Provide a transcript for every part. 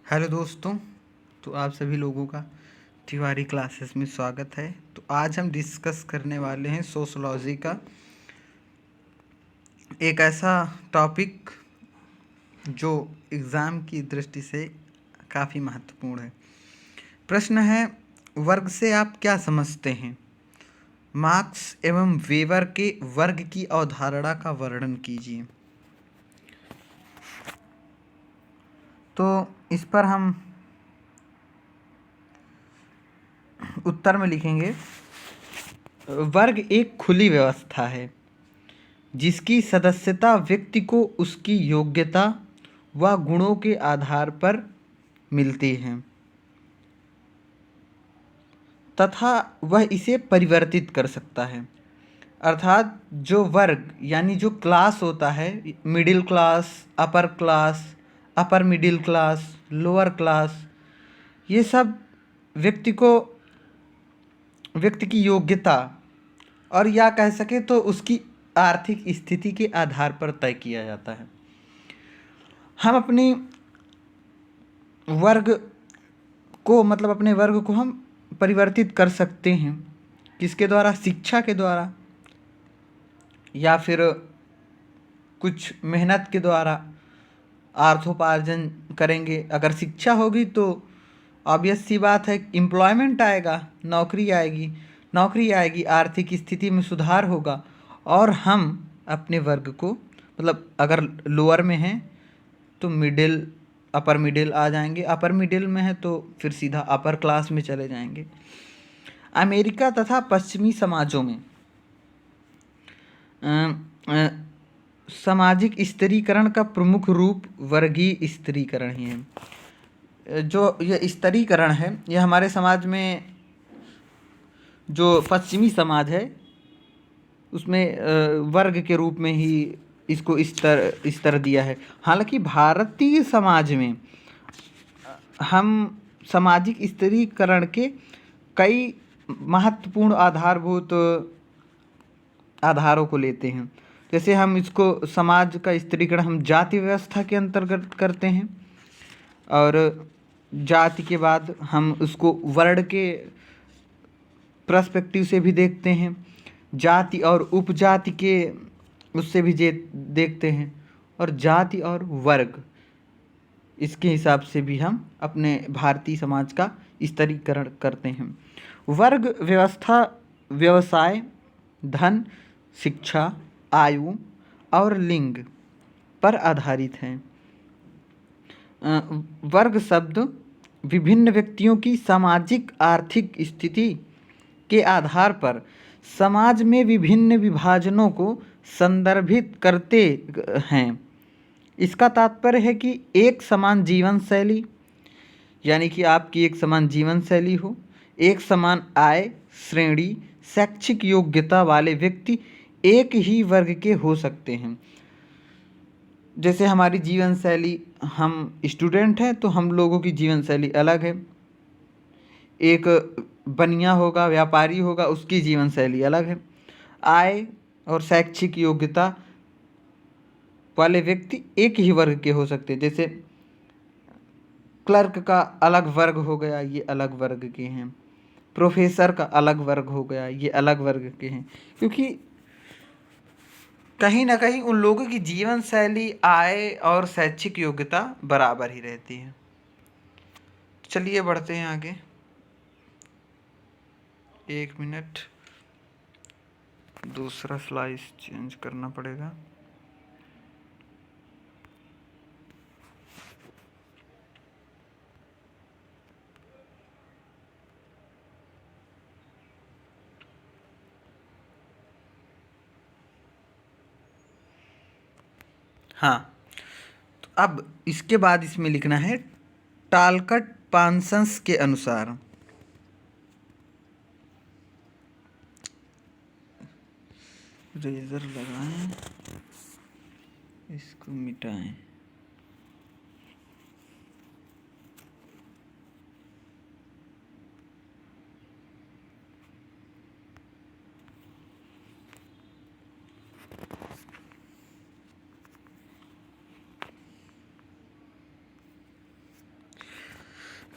Hello दोस्तों। तो आप सभी लोगों का तिवारी क्लासेस में स्वागत है। तो आज हम डिस्कस करने वाले हैं सोशोलॉजी का एक ऐसा टॉपिक जो एग्ज़ाम की दृष्टि से काफ़ी महत्वपूर्ण है। प्रश्न है, वर्ग से आप क्या समझते हैं? मार्क्स एवं वेबर के वर्ग की अवधारणा का वर्णन कीजिए। तो इस पर हम उत्तर में लिखेंगे, वर्ग एक खुली व्यवस्था है जिसकी सदस्यता व्यक्ति को उसकी योग्यता व गुणों के आधार पर मिलती है तथा वह इसे परिवर्तित कर सकता है। अर्थात जो वर्ग यानी जो क्लास होता है, middle class, upper middle class, lower class, ये सब व्यक्ति को व्यक्ति की योग्यता और या कह सके तो उसकी आर्थिक स्थिति के आधार पर तय किया जाता है। हम अपनी वर्ग को अपने वर्ग को हम परिवर्तित कर सकते हैं। किसके द्वारा? शिक्षा के द्वारा या फिर कुछ मेहनत के द्वारा अर्थोपार्जन करेंगे। अगर शिक्षा होगी तो ऑब्वियस सी बात है, एम्प्लॉयमेंट आएगा, नौकरी आएगी, आर्थिक स्थिति में सुधार होगा और हम अपने वर्ग को अगर लोअर में हैं तो अपर मिडिल आ जाएंगे, अपर मिडिल में है तो फिर सीधा अपर क्लास में चले जाएंगे। अमेरिका तथा पश्चिमी समाजों में सामाजिक स्तरीकरण का प्रमुख रूप वर्गीय स्तरीकरण ही है। जो ये स्तरीकरण है, ये हमारे समाज में जो पश्चिमी समाज है उसमें वर्ग के रूप में ही इसको स्तर दिया है। हालांकि भारतीय समाज में हम सामाजिक स्तरीकरण के कई महत्वपूर्ण आधारभूत आधारों को लेते हैं। जैसे हम इसको समाज का स्तरीकरण हम जाति व्यवस्था के अंतर्गत करते हैं और जाति के बाद हम उसको वर्ण के पर्सपेक्टिव से भी देखते हैं, जाति और उपजाति के उससे भी देखते हैं और जाति और वर्ग, इसके हिसाब से भी हम अपने भारतीय समाज का स्तरीकरण करते हैं। वर्ग व्यवस्था व्यवसाय, धन, शिक्षा, आयु और लिंग पर आधारित है। वर्ग शब्द विभिन्न व्यक्तियों की सामाजिक आर्थिक स्थिति के आधार पर समाज में विभिन्न विभाजनों को संदर्भित करते हैं। इसका तात्पर्य है कि एक समान जीवन शैली, यानी कि आपकी एक समान जीवन शैली हो, एक समान आय श्रेणी, शैक्षिक योग्यता वाले व्यक्ति एक ही वर्ग के हो सकते हैं। जैसे हमारी जीवन शैली, हम स्टूडेंट हैं तो हम लोगों की जीवन शैली अलग है। एक बनिया होगा, व्यापारी होगा, उसकी जीवन शैली अलग है। आय और शैक्षिक योग्यता वाले व्यक्ति एक ही वर्ग के हो सकते हैं। जैसे क्लर्क का अलग वर्ग हो गया, ये अलग वर्ग के हैं। प्रोफेसर का अलग वर्ग हो गया, ये अलग वर्ग के हैं। क्योंकि कहीं ना कहीं उन लोगों की जीवन शैली, आय और शैक्षिक योग्यता बराबर ही रहती है। चलिए बढ़ते हैं आगे। एक मिनट, दूसरा स्लाइड चेंज करना पड़ेगा। हाँ, तो अब इसके बाद इसमें लिखना है, टालकट पार्सन्स के अनुसार रेजर लगाएं, इसको मिटाएं।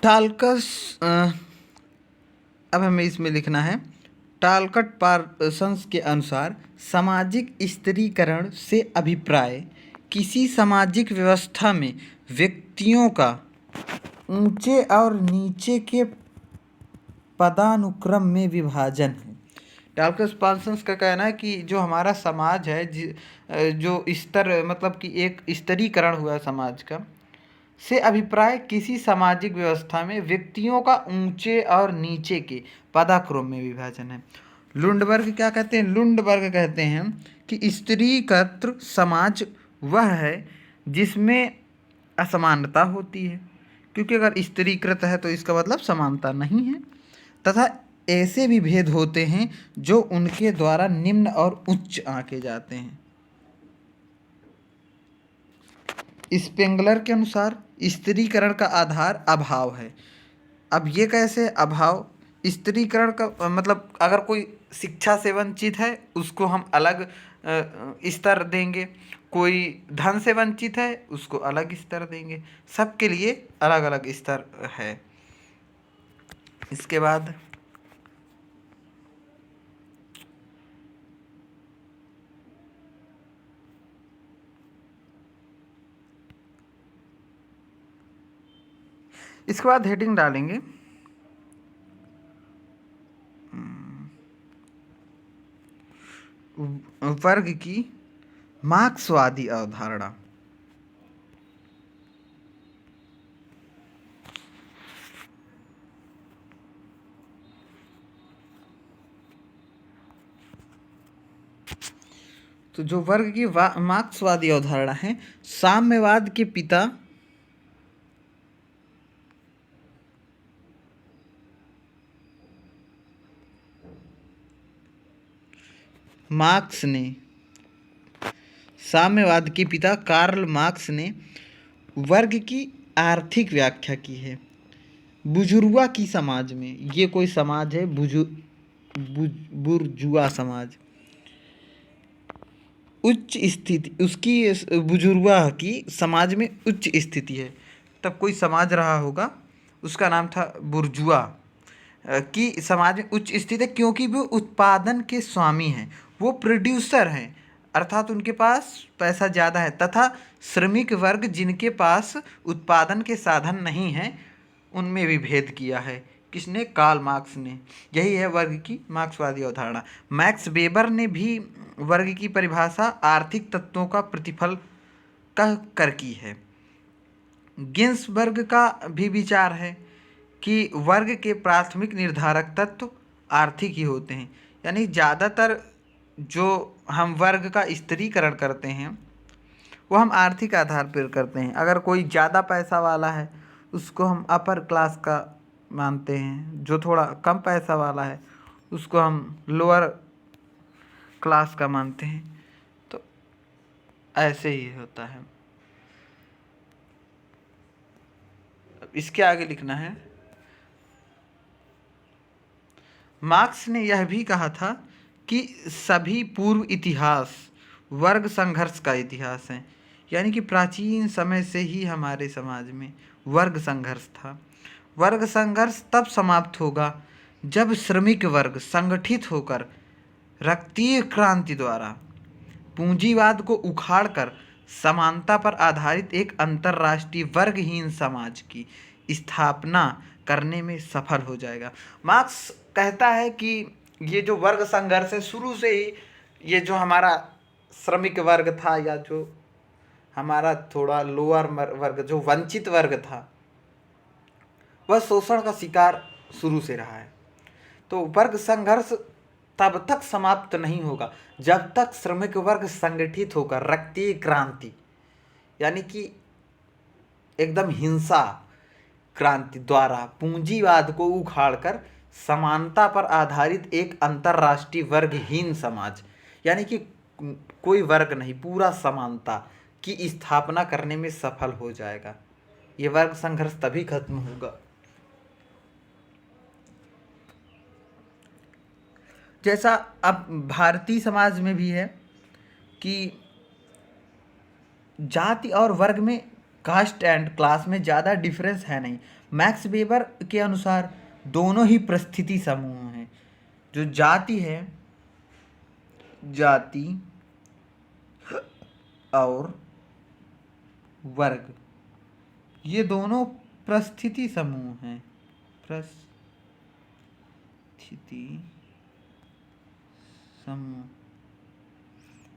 टाल्कस अब हमें इसमें लिखना है, टालकट पार्सन्स के अनुसार सामाजिक स्त्रीकरण से अभिप्राय किसी सामाजिक व्यवस्था में व्यक्तियों का ऊंचे और नीचे के पदानुक्रम में विभाजन है। टालकस पार्सन्स का कहना है कि जो हमारा समाज है, जो स्तर मतलब कि एक स्तरीकरण हुआ है समाज का, से अभिप्राय किसी सामाजिक व्यवस्था में व्यक्तियों का ऊंचे और नीचे के पदाक्रम में विभाजन है। लुंडबर्ग क्या कहते हैं? लुंडबर्ग कहते हैं कि स्त्रीकत्र समाज वह है जिसमें असमानता होती है, क्योंकि अगर स्त्रीकृत है तो इसका मतलब समानता नहीं है, तथा ऐसे भी भेद होते हैं जो उनके द्वारा निम्न और उच्च आंके जाते हैं। स्पेंगलर के अनुसार स्त्रीकरण का आधार अभाव है। अब ये कैसे अभाव? स्त्रीकरण का मतलब अगर कोई शिक्षा से वंचित है उसको हम अलग स्तर देंगे, कोई धन से वंचित है उसको अलग स्तर देंगे, सबके लिए अलग अलग स्तर है। इसके बाद हेडिंग डालेंगे वर्ग की मार्क्सवादी अवधारणा। तो जो वर्ग की मार्क्सवादी अवधारणा है, साम्यवाद के पिता मार्क्स ने, साम्यवाद के पिता कार्ल मार्क्स ने वर्ग की आर्थिक व्याख्या की है। बुजुर्गा की समाज में, ये कोई समाज है बुर्जुआ समाज, उच्च स्थिति उसकी, बुजुर्गा की समाज में उच्च स्थिति है। तब कोई समाज रहा होगा उसका नाम था बुर्जुआ की समाज में उच्च स्थिति है, क्योंकि वो उत्पादन के स्वामी हैं, वो प्रोड्यूसर हैं, अर्थात उनके पास पैसा ज़्यादा है, तथा श्रमिक वर्ग जिनके पास उत्पादन के साधन नहीं हैं उनमें भी भेद किया है। किसने? कार्ल मार्क्स ने। यही है वर्ग की मार्क्सवादी अवधारणा। मैक्स वेबर ने भी वर्ग की परिभाषा आर्थिक तत्वों का प्रतिफल कह कर की है। गिन्सबर्ग का भी विचार है कि वर्ग के प्राथमिक निर्धारक तत्व आर्थिक ही होते हैं, यानी ज़्यादातर जो हम वर्ग का स्त्रीकरण करते हैं वो हम आर्थिक आधार पर करते हैं। अगर कोई ज़्यादा पैसा वाला है उसको हम अपर क्लास का मानते हैं, जो थोड़ा कम पैसा वाला है उसको हम लोअर क्लास का मानते हैं। तो ऐसे ही होता है। इसके आगे लिखना है, मार्क्स ने यह भी कहा था कि सभी पूर्व इतिहास वर्ग संघर्ष का इतिहास है, यानी कि प्राचीन समय से ही हमारे समाज में वर्ग संघर्ष था। वर्ग संघर्ष तब समाप्त होगा जब श्रमिक वर्ग संगठित होकर रक्तीय क्रांति द्वारा पूंजीवाद को उखाड़कर समानता पर आधारित एक अंतर्राष्ट्रीय वर्गहीन समाज की स्थापना करने में सफल हो जाएगा। मार्क्स कहता है कि ये जो वर्ग संघर्ष है शुरू से ही, ये जो हमारा श्रमिक वर्ग था या जो हमारा थोड़ा लोअर वर्ग, जो वंचित वर्ग था, वह शोषण का शिकार शुरू से रहा है। तो वर्ग संघर्ष तब तक समाप्त नहीं होगा जब तक श्रमिक वर्ग संगठित होकर रक्तीय क्रांति, यानी कि एकदम हिंसा क्रांति द्वारा पूंजीवाद को उखाड़कर समानता पर आधारित एक अंतर्राष्ट्रीय वर्गहीन समाज, यानी कि कोई वर्ग नहीं, पूरा समानता की स्थापना करने में सफल हो जाएगा। ये वर्ग संघर्ष तभी खत्म होगा। जैसा अब भारतीय समाज में भी है कि जाति और वर्ग में, कास्ट एंड क्लास में ज़्यादा डिफरेंस है नहीं, मैक्स वेबर के अनुसार दोनों ही परिस्थिति समूह हैं। जो जाति है, जाति और वर्ग, ये दोनों परिस्थिति समूह हैं।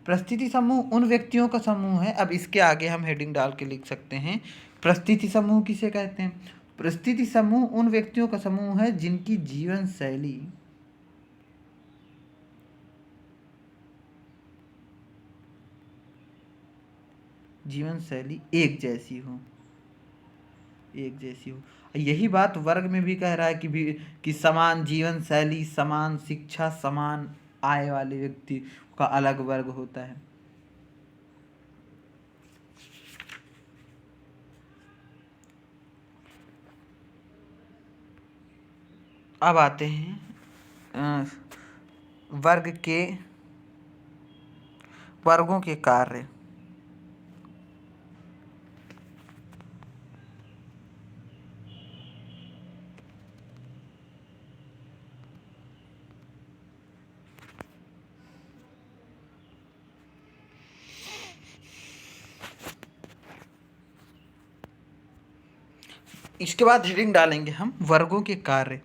परिस्थिति समूह उन व्यक्तियों का समूह है। अब इसके आगे हम हेडिंग डाल के लिख सकते हैं, परिस्थिति समूह किसे कहते हैं? परिस्थिति समूह उन व्यक्तियों का समूह है जिनकी जीवन शैली एक जैसी हो। यही बात वर्ग में भी कह रहा है कि समान जीवन शैली, समान शिक्षा, समान आय वाले व्यक्ति का अलग वर्ग होता है। अब आते हैं वर्गों के कार्य। इसके बाद हेडिंग डालेंगे हम वर्गों के कार्य।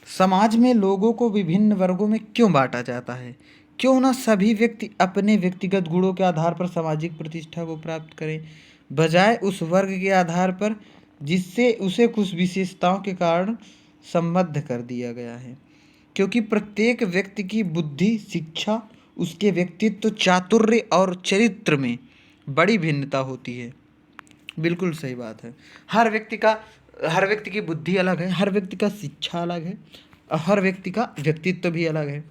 समाज में लोगों को विभिन्न वर्गों में क्यों बांटा जाता है? क्यों न सभी व्यक्ति अपने व्यक्तिगत गुणों के आधार पर सामाजिक प्रतिष्ठा को प्राप्त करें, बजाय उस वर्ग के आधार पर जिससे उसे कुछ विशेषताओं के कारण संबद्ध कर दिया गया है। क्योंकि प्रत्येक व्यक्ति की बुद्धि, शिक्षा, उसके व्यक्तित्व, चातुर्य और चरित्र में बड़ी भिन्नता होती है। बिल्कुल सही बात है। हर व्यक्ति की बुद्धि अलग है, हर व्यक्ति का शिक्षा अलग है और हर व्यक्ति का व्यक्तित्व भी अलग है।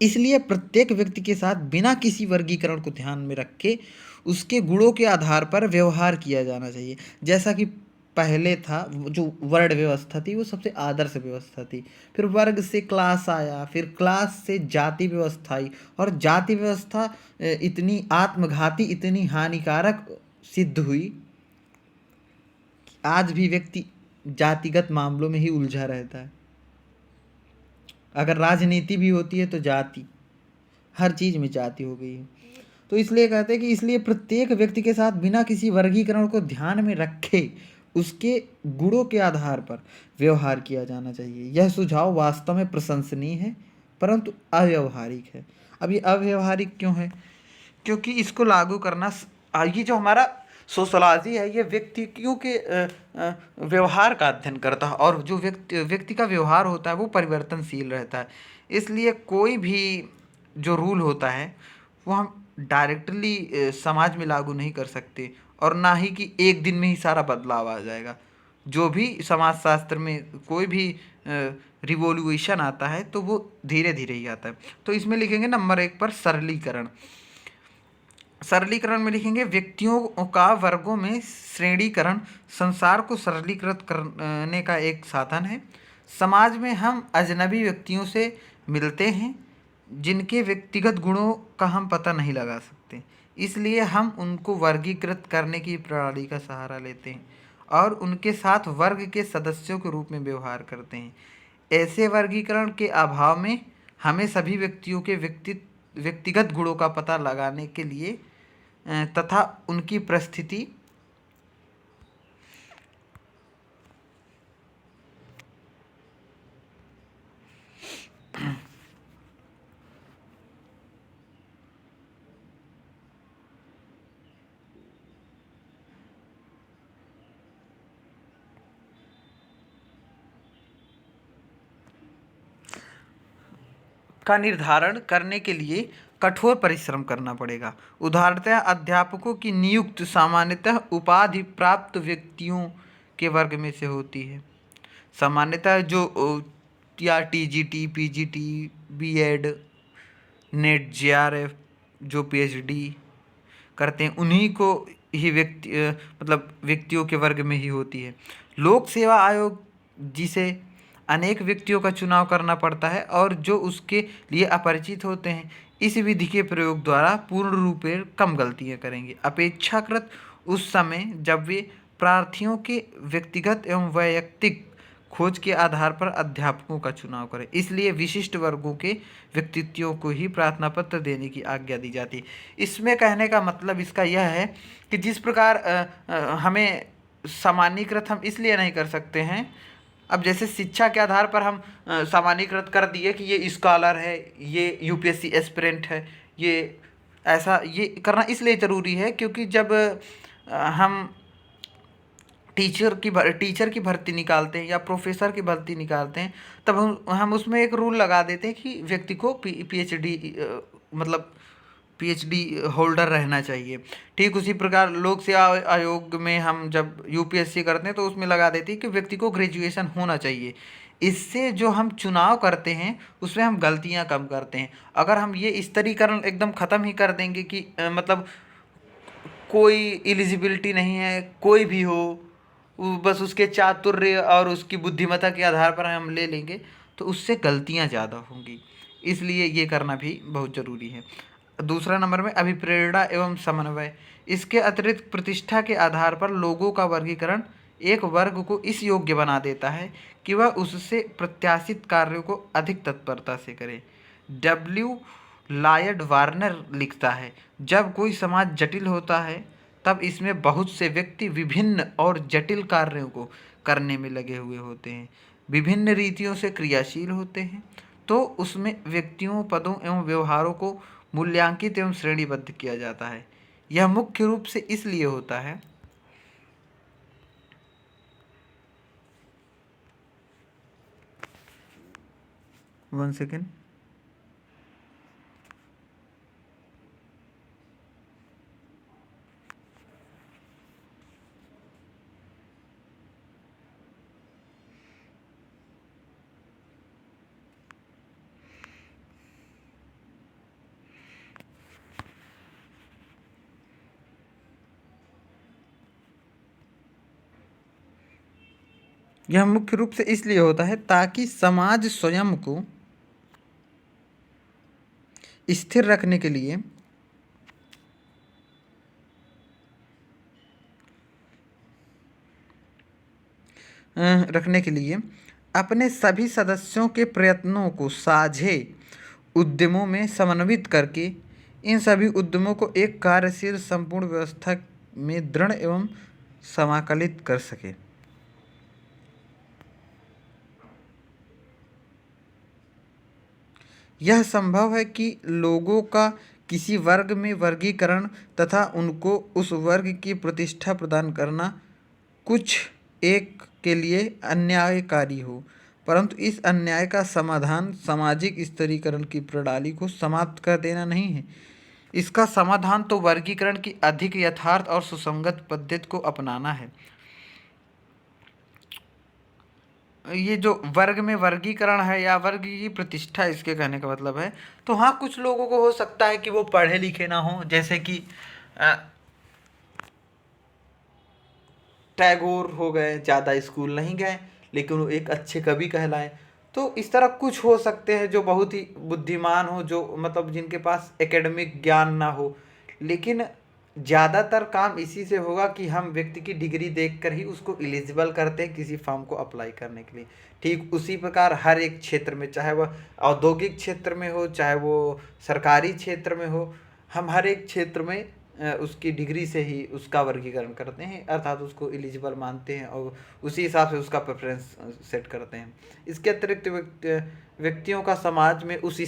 इसलिए प्रत्येक व्यक्ति के साथ बिना किसी वर्गीकरण को ध्यान में रखे उसके गुणों के आधार पर व्यवहार किया जाना चाहिए। जैसा कि पहले था, जो वर्ण व्यवस्था थी वो सबसे आदर्श व्यवस्था थी। फिर वर्ग से क्लास आया, फिर क्लास से जाति व्यवस्था आई, और जाति व्यवस्था इतनी आत्मघाती, इतनी हानिकारक सिद्ध हुई, आज भी व्यक्ति जातिगत मामलों में ही उलझा रहता है। अगर राजनीति भी होती है तो जाति, हर चीज में जाति हो गई है। तो इसलिए कहते हैं कि इसलिए प्रत्येक व्यक्ति के साथ बिना किसी वर्गीकरण को ध्यान में रखे उसके गुणों के आधार पर व्यवहार किया जाना चाहिए। यह सुझाव वास्तव में प्रशंसनीय है परंतु अव्यवहारिक है। अब ये अव्यवहारिक क्यों है? क्योंकि इसको लागू करना, ये जो हमारा सोशोलॉजी है, ये व्यक्तियों के व्यवहार का अध्ययन करता है, और जो व्यक्ति का व्यवहार होता है वो परिवर्तनशील रहता है। इसलिए कोई भी जो रूल होता है वो हम डायरेक्टली समाज में लागू नहीं कर सकते, और ना ही कि एक दिन में ही सारा बदलाव आ जाएगा। जो भी समाजशास्त्र में कोई भी रिवॉल्यूशन आता है तो वो धीरे धीरे ही आता है। तो इसमें लिखेंगे नंबर 1 पर सरलीकरण। सरलीकरण में लिखेंगे व्यक्तियों का वर्गों में श्रेणीकरण संसार को सरलीकृत करने का एक साधन है। समाज में हम अजनबी व्यक्तियों से मिलते हैं जिनके व्यक्तिगत गुणों का हम पता नहीं लगा सकते, इसलिए हम उनको वर्गीकृत करने की प्रणाली का सहारा लेते हैं और उनके साथ वर्ग के सदस्यों के रूप में व्यवहार करते हैं। ऐसे वर्गीकरण के अभाव में हमें सभी व्यक्तियों के व्यक्तिगत गुणों का पता लगाने के लिए तथा उनकी परिस्थिति का निर्धारण करने के लिए कठोर परिश्रम करना पड़ेगा। उदाहरणतः अध्यापकों की नियुक्ति सामान्यतः उपाधि प्राप्त व्यक्तियों के वर्ग में से होती है। सामान्यतः जो या TGT, PGT, BEd, NET, JRF, जो पीएचडी करते हैं उन्हीं को ही व्यक्तियों के वर्ग में ही होती है। लोक सेवा आयोग जिसे अनेक व्यक्तियों का चुनाव करना पड़ता है और जो उसके लिए अपरिचित होते हैं, इस विधि के प्रयोग द्वारा पूर्ण रूप से कम गलतियां करेंगे, अपेक्षाकृत उस समय जब वे प्रार्थियों के व्यक्तिगत एवं वैयक्तिक खोज के आधार पर अध्यापकों का चुनाव करें। इसलिए विशिष्ट वर्गों के व्यक्तित्वों को ही प्रार्थना पत्र देने की आज्ञा दी जाती है। इसमें कहने का मतलब इसका यह है कि जिस प्रकार हमें सामान्यीकृत हम इसलिए नहीं कर सकते हैं। अब जैसे शिक्षा के आधार पर हम सामान्यीकृत कर दिए कि ये स्कॉलर है, ये यूपीएससी एस्पिरेंट है, ये ऐसा ये करना इसलिए ज़रूरी है क्योंकि जब हम टीचर की भर्ती निकालते हैं या प्रोफेसर की भर्ती निकालते हैं, तब हम उसमें एक रूल लगा देते हैं कि व्यक्ति को पीएचडी मतलब पीएचडी होल्डर रहना चाहिए। ठीक उसी प्रकार लोक सेवा आयोग में हम जब यूपीएससी करते हैं तो उसमें लगा देते हैं कि व्यक्ति को ग्रेजुएशन होना चाहिए। इससे जो हम चुनाव करते हैं उसमें हम गलतियां कम करते हैं। अगर हम ये स्तरीकरण एकदम ख़त्म ही कर देंगे कि मतलब कोई एलिजिबिलिटी नहीं है, कोई भी हो, बस उसके चातुर्य और उसकी बुद्धिमत्ता के आधार पर हम ले लेंगे, तो उससे गलतियां ज़्यादा होंगी। इसलिए ये करना भी बहुत ज़रूरी है। दूसरा नंबर में अभिप्रेरणा एवं समन्वय। इसके अतिरिक्त प्रतिष्ठा के आधार पर लोगों का वर्गीकरण एक वर्ग को इस योग्य बना देता है कि वह उससे प्रत्याशित कार्यों को अधिक तत्परता से करे। डब्ल्यू लॉयड वार्नर लिखता है, जब कोई समाज जटिल होता है तब इसमें बहुत से व्यक्ति विभिन्न और जटिल कार्यों को करने में लगे हुए होते हैं, विभिन्न रीतियों से क्रियाशील होते हैं, तो उसमें व्यक्तियों, पदों एवं व्यवहारों को मूल्यांकित एवं श्रेणीबद्ध किया जाता है। यह मुख्य रूप से इसलिए होता है वन सेकेंड यह मुख्य रूप से इसलिए होता है ताकि समाज स्वयं को स्थिर रखने के लिए अपने सभी सदस्यों के प्रयत्नों को साझे उद्यमों में समन्वित करके इन सभी उद्यमों को एक कार्यशील संपूर्ण व्यवस्था में दृढ़ एवं समाकलित कर सके। यह संभव है कि लोगों का किसी वर्ग में वर्गीकरण तथा उनको उस वर्ग की प्रतिष्ठा प्रदान करना कुछ एक के लिए अन्यायकारी हो, परंतु इस अन्याय का समाधान सामाजिक स्तरीकरण की प्रणाली को समाप्त कर देना नहीं है। इसका समाधान तो वर्गीकरण की अधिक यथार्थ और सुसंगत पद्धति को अपनाना है। ये जो वर्ग में वर्गीकरण है या वर्ग की प्रतिष्ठा, इसके कहने का मतलब है, तो हाँ कुछ लोगों को हो सकता है कि वो पढ़े लिखे ना हो, जैसे कि टैगोर हो गए, ज़्यादा स्कूल नहीं गए लेकिन वो एक अच्छे कवि कहलाए। तो इस तरह कुछ हो सकते हैं जो बहुत ही बुद्धिमान हो, जो मतलब जिनके पास एकेडमिक ज्ञान ना हो, लेकिन ज़्यादातर काम इसी से होगा कि हम व्यक्ति की डिग्री देखकर ही उसको एलिजिबल करते हैं किसी फॉर्म को अप्लाई करने के लिए। ठीक उसी प्रकार हर एक क्षेत्र में, चाहे वह औद्योगिक क्षेत्र में हो, चाहे वो सरकारी क्षेत्र में हो, हम हर एक क्षेत्र में उसकी डिग्री से ही उसका वर्गीकरण करते हैं, अर्थात उसको एलिजिबल मानते हैं और उसी हिसाब से उसका प्रेफरेंस सेट करते हैं। इसके अतिरिक्त व्यक्तियों का समाज में उस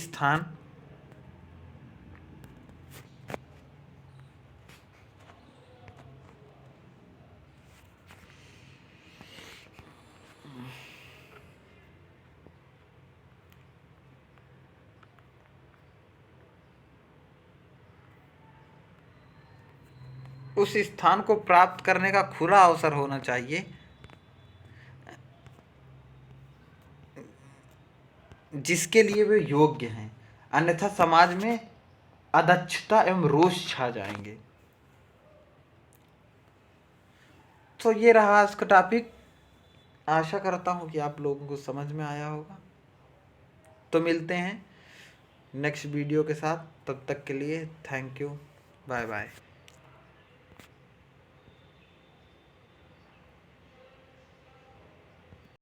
स्थान को प्राप्त करने का खुला अवसर होना चाहिए, जिसके लिए वे योग्य हैं, अन्यथा समाज में अदक्षता एवं रोष छा जाएंगे। तो ये रहा आज का टॉपिक। आशा करता हूँ कि आप लोगों को समझ में आया होगा। तो मिलते हैं नेक्स्ट वीडियो के साथ, तब तक के लिए थैंक यू, बाय बाय।